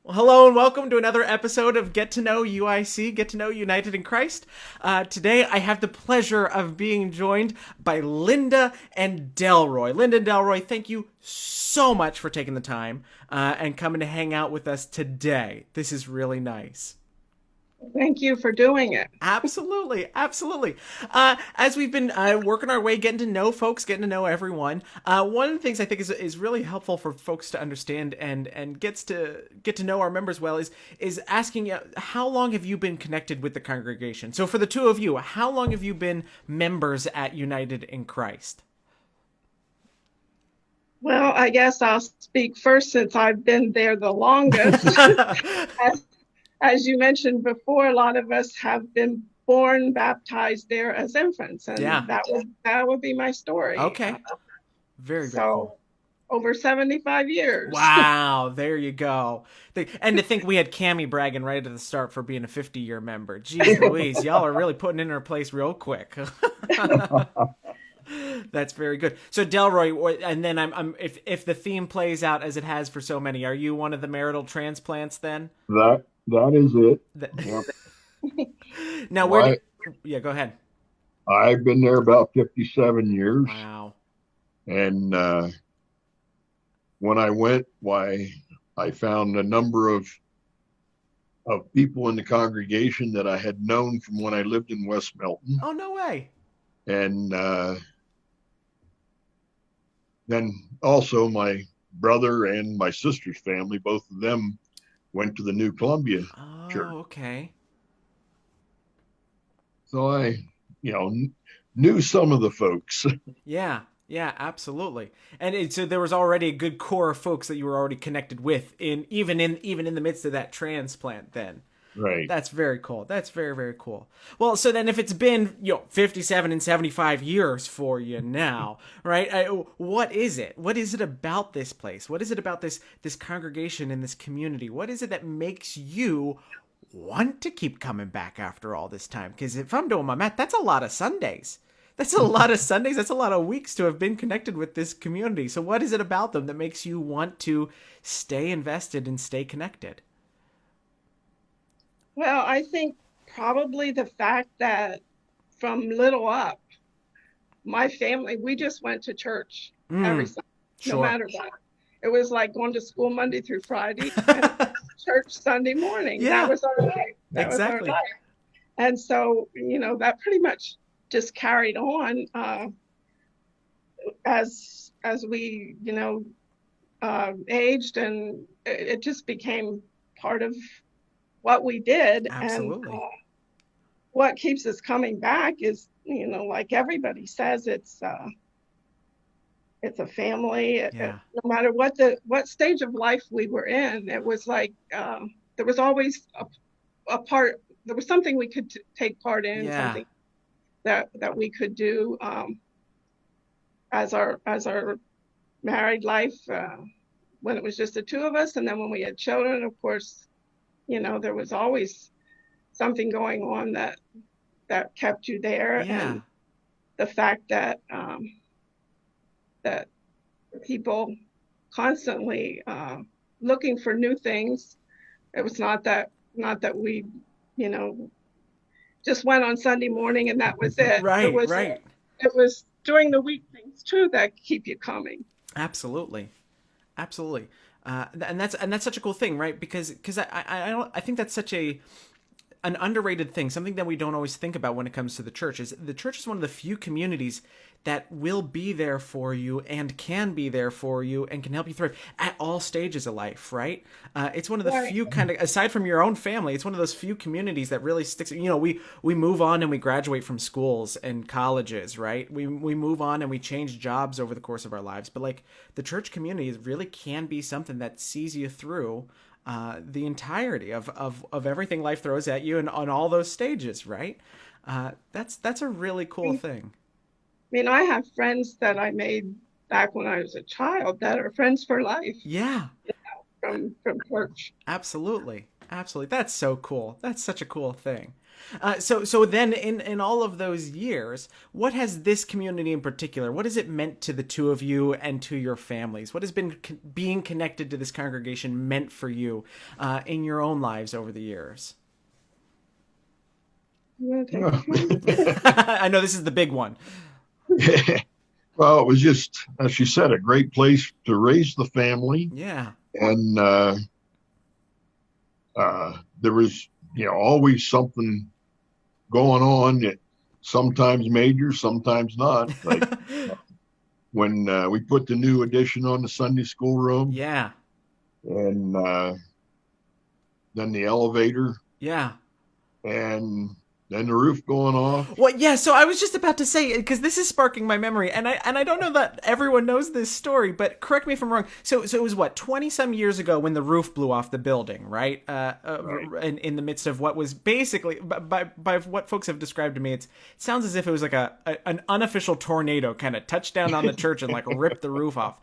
Well, hello and welcome to another episode of Get to Know UIC, Get to Know United in Christ. Today I have the pleasure of being joined by Linda and Delroy. Linda and Delroy, thank you so much for taking the time and coming to hang out with us today. This is really nice. Thank you for doing it. Absolutely, absolutely. As we've been working our way, getting to know folks, getting to know everyone, one of the things I think is really helpful for folks to understand and get to know our members well is asking how long have you been connected with the congregation? So for the two of you, how long have you been members at United in Christ? Well, I guess I'll speak first since I've been there the longest. As, as you mentioned before, a lot of us have been born baptized there as infants, Yeah. and that would be my story. Okay. Very, very cool. So over 75 years. Wow, there you go. And to think we had Cammie bragging right at the start for being a 50-year member. Jeez Louise, y'all are really putting in her place real quick. That's very good. So Delroy, and then if the theme plays out as it has for so many, are you one of the marital transplants then? That is it. Yep. Now Well, yeah, go ahead. I've been there about 57 years, Wow. and when I went, why I found a number of people in the congregation that I had known from when I lived in West Melton, Oh, no way. and then also my brother and my sister's family, both of them went to the New Columbia Church. Oh, okay. So I knew some of the folks. Yeah, yeah, absolutely. And so there was already a good core of folks that you were already connected with even in the midst of that transplant then. Right. That's very cool. That's very, very cool. Well, so then if it's been, 57 and 75 years for you now, right? What is it? What is it about this place? What is it about this congregation and this community? What is it that makes you want to keep coming back after all this time? Because if I'm doing my math, that's a lot of Sundays. That's a lot of Sundays. That's a lot of weeks to have been connected with this community. So what is it about them that makes you want to stay invested and stay connected? Well, I think probably the fact that from little up, my family, we just went to church every Mm, Sunday, no sure. matter what. It was like going to school Monday through Friday and church Sunday morning. That Yeah, was our life. That was our exactly. life. And so, that pretty much just carried on as we, aged, and it just became part of what we did. And Absolutely. what keeps us coming back is, like everybody says, it's a family. Yeah. No matter what stage of life we were in, it was like there was always a part. There was something we could take part in, Yeah. something that we could do as our married life when it was just the two of us, and then when we had children, of course, there was always something going on that kept you there, Yeah. and the fact that that people constantly looking for new things. It was not that we, you know, just went on Sunday morning and that was it. It Right, was right. it was during the week things too that keep you coming. Absolutely. Absolutely. And that's such a cool thing, right? Because I think that's such a an underrated thing, something that we don't always think about when it comes to the church. Is the church is one of the few communities that will be there for you and can be there for you and can help you thrive at all stages of life, right? It's one of the Right. few kind of, aside from your own family, it's one of those few communities that really sticks. We move on and we graduate from schools and colleges, right? We move on and we change jobs over the course of our lives, but like the church community really can be something that sees you through the entirety of everything life throws at you and on all those stages, right? That's a really cool I thing. mean, I have friends that I made back when I was a child that are friends for life Yeah, from church. absolutely. Absolutely. That's so cool. That's such a cool thing. So then in all of those years, what has this community in particular, what has it meant to the two of you and to your families? What has been being connected to this congregation meant for you in your own lives over the years? I know this is the big one. Well, it was just, as she said, a great place to raise the family. Yeah. And there was, always something going on. That sometimes major, sometimes not. Like when we put the new addition on the Sunday school room, Yeah. and then the elevator, Yeah. and then the roof going off. Well, yeah, so I was just about to say, because this is sparking my memory, and I don't know that everyone knows this story, but correct me if I'm wrong. So it was what, 20 some years ago when the roof blew off the building, right? Right. In the midst of what was basically, by what folks have described to me, it sounds as if it was like an unofficial tornado kind of touched down on the church and like ripped the roof off.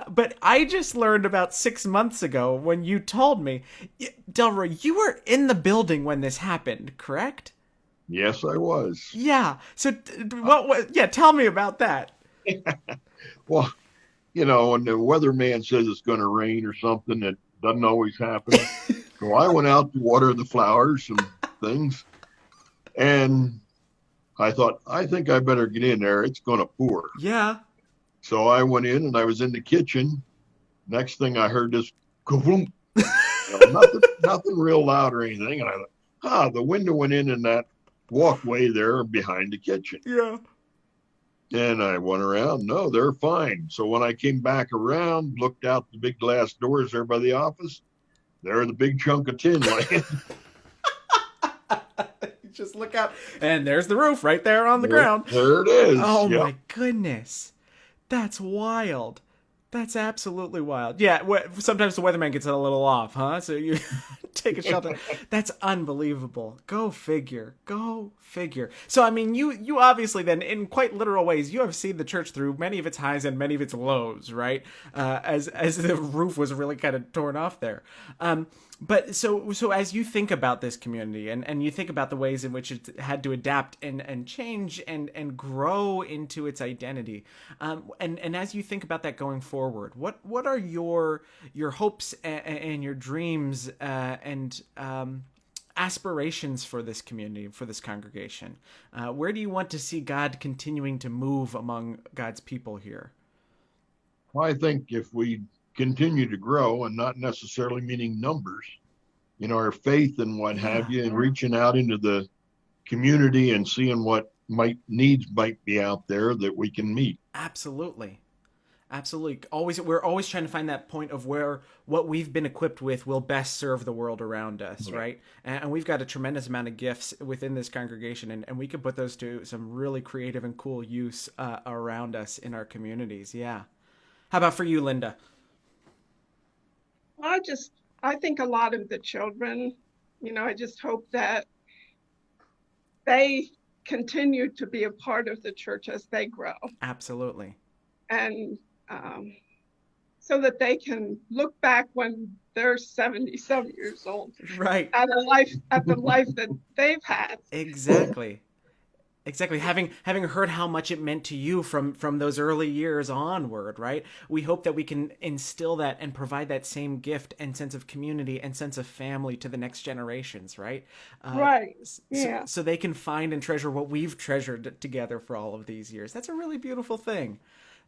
But I just learned about 6 months ago when you told me, Delroy, you were in the building when this happened, correct? Yes, I was. Yeah. So, what? Yeah, tell me about that. Well, when the weatherman says it's going to rain or something, it doesn't always happen. So I went out to water the flowers and things, and I thought, I think I better get in there. It's going to pour. Yeah. So I went in, and I was in the kitchen. Next thing I heard this kaboom. Nothing real loud or anything. And I thought, the window went in that walkway there behind the kitchen. Yeah. And I went around. No, they're fine. So when I came back around, looked out the big glass doors there by the office, there the big chunk of tin laying. Just look out, and there's the roof right there on the ground. There it is. Oh yep. my goodness, that's wild. That's absolutely wild. Yeah, sometimes the weatherman gets it a little off, huh? So you take a shelter. That's unbelievable. Go figure. Go figure. So, I mean, you obviously then, in quite literal ways, you have seen the church through many of its highs and many of its lows, right? As the roof was really kind of torn off there. But so as you think about this community and you think about the ways in which it had to adapt and change and grow into its identity, and as you think about that going forward, what are your hopes and your dreams and aspirations for this community, for this congregation? Where do you want to see God continuing to move among God's people here? Well, I think if we continue to grow, and not necessarily meaning numbers, our faith and what have you, and reaching out into the community and seeing what needs might be out there that we can meet. Absolutely. We're always trying to find that point of where what we've been equipped with will best serve the world around us, right? And we've got a tremendous amount of gifts within this congregation, and we can put those to some really creative and cool use around us in our communities. Yeah. How about for you, Linda? I think a lot of the children, I just hope that they continue to be a part of the church as they grow. Absolutely. And so that they can look back when they're 70-some years old, right, at the life that they've had. Exactly. Having heard how much it meant to you from those early years onward, right? We hope that we can instill that and provide that same gift and sense of community and sense of family to the next generations, right? Right. Yeah. So they can find and treasure what we've treasured together for all of these years. That's a really beautiful thing.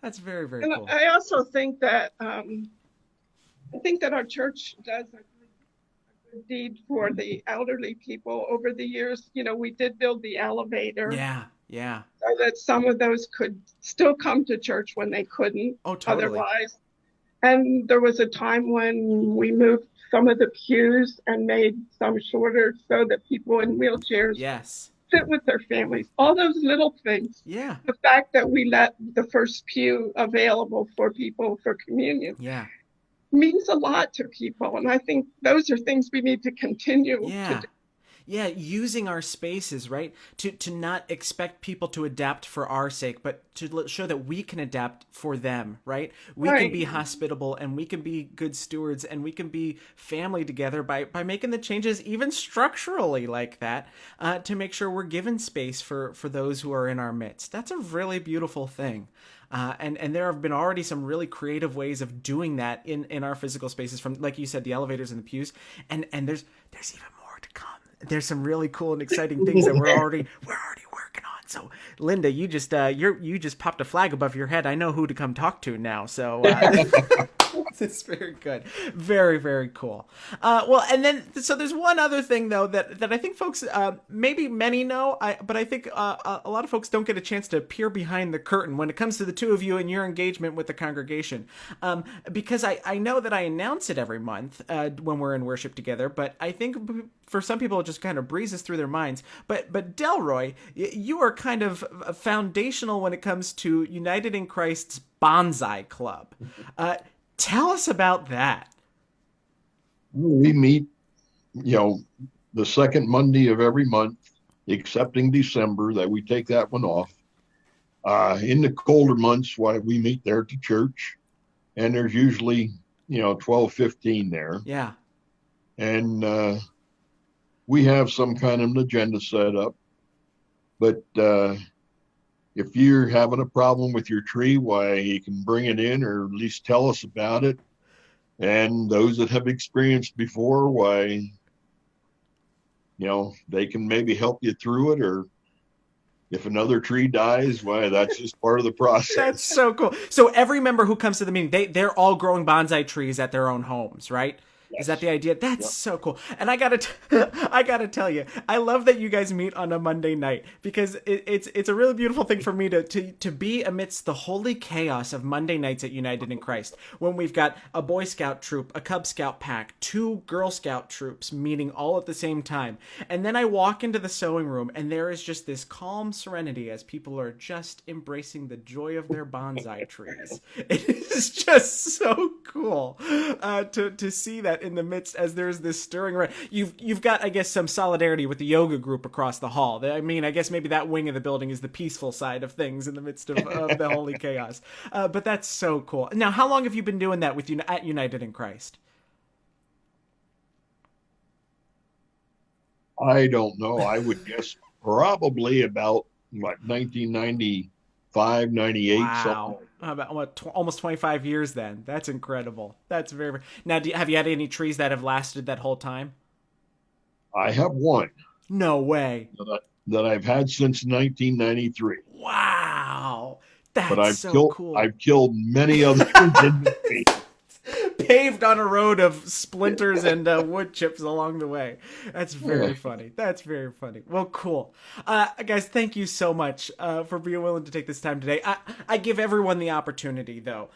That's very, very cool. I also think that our church does a good deed for the elderly people over the years. We did build the elevator. Yeah. So that some of those could still come to church when they couldn't otherwise. And there was a time when we moved some of the pews and made some shorter so that people in wheelchairs sit with their families. All those little things. Yeah. The fact that we let the first pew available for people for communion. Yeah. Means a lot to people, and I think those are things we need to continue to do. Yeah, using our spaces, right? To not expect people to adapt for our sake, but to show that we can adapt for them, right? We can Right. be hospitable and we can be good stewards and we can be family together by making the changes even structurally like that, to make sure we're given space for those who are in our midst. That's a really beautiful thing. And there have been already some really creative ways of doing that in our physical spaces, from, like you said, the elevators and the pews, and there's even more to come. There's some really cool and exciting things that we're already working on. So, Linda, you just popped a flag above your head. I know who to come talk to now. So. It's very good. Very, very cool. Well, and then, so there's one other thing, though, that I think folks, maybe many know, but I think a lot of folks don't get a chance to peer behind the curtain when it comes to the two of you and your engagement with the congregation. Because I know that I announce it every month when we're in worship together, but I think for some people it just kind of breezes through their minds. But Delroy, you are kind of foundational when it comes to United in Christ's Bonsai Club. Tell us about that. We meet, the second Monday of every month, excepting December, that we take that one off. In the colder months, why we meet there at the church, and there's usually, 12, 15 there. Yeah. And we have some kind of an agenda set up. But if you're having a problem with your tree, why, you can bring it in, or at least tell us about it. And those that have experienced before, why, they can maybe help you through it. Or if another tree dies, why, that's just part of the process. That's so cool. So every member who comes to the meeting, they're all growing bonsai trees at their own homes, right? Yes. Is that the idea? That's so cool. And I gotta tell you, I love that you guys meet on a Monday night, because it's a really beautiful thing for me to be amidst the holy chaos of Monday nights at United in Christ, when we've got a Boy Scout troop, a Cub Scout pack, 2 Girl Scout troops meeting all at the same time. And then I walk into the sewing room and there is just this calm serenity as people are just embracing the joy of their bonsai trees. It is just so cool to see that in the midst, as there's this stirring around. You've got, I guess, some solidarity with the yoga group across the hall. I mean, I guess maybe that wing of the building is the peaceful side of things in the midst of the holy chaos. But that's so cool. Now, how long have you been doing that with you at United in Christ? I don't know. I would guess probably about 1995, 98. Wow. About almost 25 years then. That's incredible. That's very. Now, have you had any trees that have lasted that whole time? I have one. No way. That I've had since 1993. Wow. That's but I've so cool. I've killed many others in between. Paved on a road of splinters and wood chips along the way. That's very funny. That's very funny. Well, cool. Guys, thank you so much for being willing to take this time today. I give everyone the opportunity, though,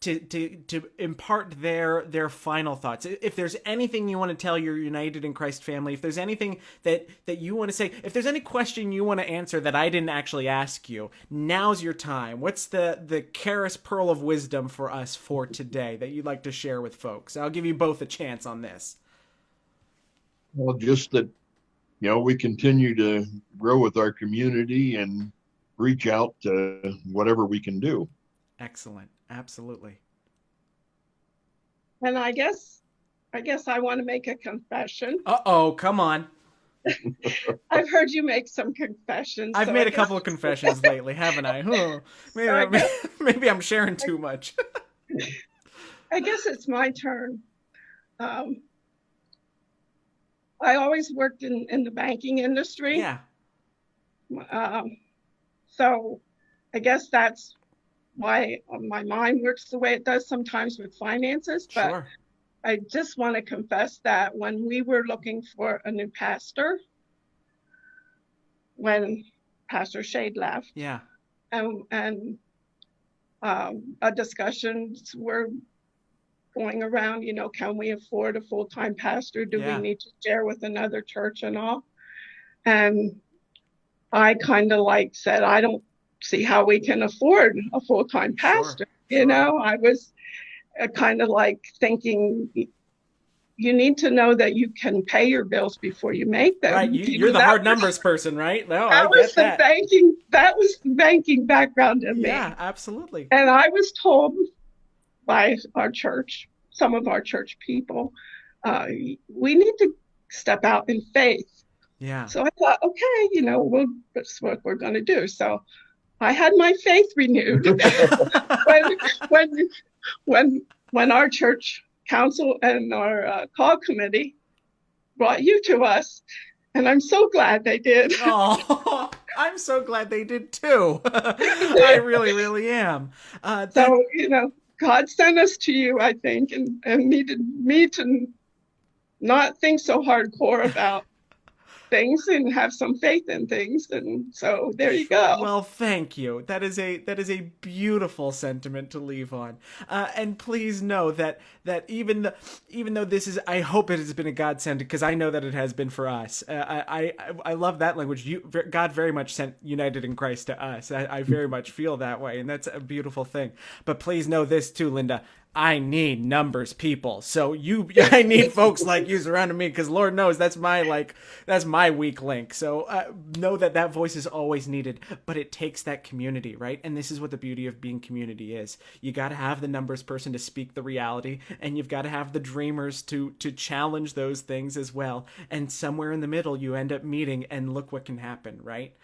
to impart their final thoughts. If there's anything you want to tell your United in Christ family, if there's anything that you want to say, if there's any question you want to answer that I didn't actually ask you, now's your time. What's the Charis pearl of wisdom for us for today that you'd like to share with folks? I'll give you both a chance on this. Well, just that, we continue to grow with our community and reach out to whatever we can do. Excellent. Absolutely. And I guess I want to make a confession. Uh-oh, come on. I've heard you make some confessions. I've made a couple of confessions lately, haven't I? Maybe I'm sharing too much. I guess it's my turn. I always worked in the banking industry. Yeah. So I guess that's why my mind works the way it does sometimes with finances. But Sure. I just want to confess that when we were looking for a new pastor, when Pastor Shade left, Yeah. and discussions were going around, can we afford a full-time pastor? Do we need to share with another church and all? And I kind of said, I don't see how we can afford a full-time pastor. Sure. I was kind of thinking, you need to know that you can pay your bills before you make them. Right. You're the hard numbers person, right? No, I That was get the that. banking. That was the banking background in Yeah, me. absolutely. And I was told by our church, some of our church people, we need to step out in faith. Yeah. So I thought, okay, that's what we're going to do. So I had my faith renewed when when when our church council and our call committee brought you to us, and I'm so glad they did. Oh, I'm so glad they did too. I really, really am. That So God sent us to you, I think, and needed me to not think so hardcore about things and have some faith in things. And so there you go. Well, thank you. That is a beautiful sentiment to leave on. And please know that even though this is, I hope it has been a godsend, because I know that it has been for us. I love that language. God very much sent united in Christ to us. I very much feel that way, and that's a beautiful thing. But please know this too, Linda. I need numbers people. So I need folks like you surrounding me, because Lord knows that's my weak link. So know that voice is always needed, but it takes that community, right? And this is what the beauty of being community is. You got to have the numbers person to speak the reality, and you've got to have the dreamers to challenge those things as well. And somewhere in the middle, you end up meeting, and look what can happen, right?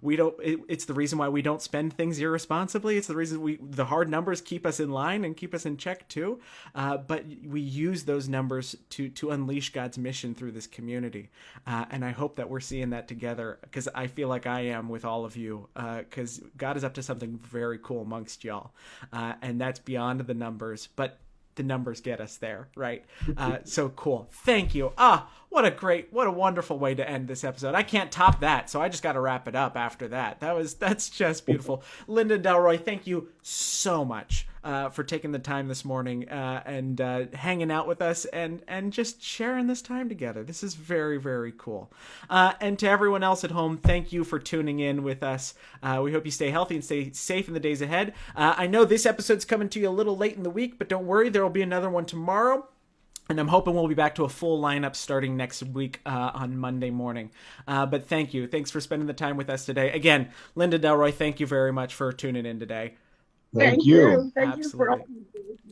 It's the reason why we don't spend things irresponsibly. It's the reason the hard numbers keep us in line and keep us in check too. But we use those numbers to unleash God's mission through this community. And I hope that we're seeing that together, because I feel like I am with all of you, because God is up to something very cool amongst y'all. And that's beyond the numbers, but the numbers get us there, right? So cool. Thank you. What a wonderful way to end this episode. I can't top that, so I just got to wrap it up after that. That's just beautiful. Linda and Delroy, thank you so much for taking the time this morning and hanging out with us and just sharing this time together. This is very, very cool. And to everyone else at home, thank you for tuning in with us. We hope you stay healthy and stay safe in the days ahead. I know this episode's coming to you a little late in the week, but don't worry, there will be another one tomorrow. And I'm hoping we'll be back to a full lineup starting next week on Monday morning. But thank you. Thanks for spending the time with us today. Again, Linda Delroy, thank you very much for tuning in today. Thank you. Thank you for all.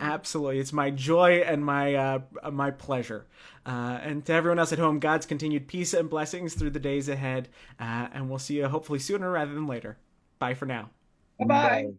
Absolutely. It's my joy and my pleasure. And to everyone else at home, God's continued peace and blessings through the days ahead. And we'll see you hopefully sooner rather than later. Bye for now. Bye-bye. Bye.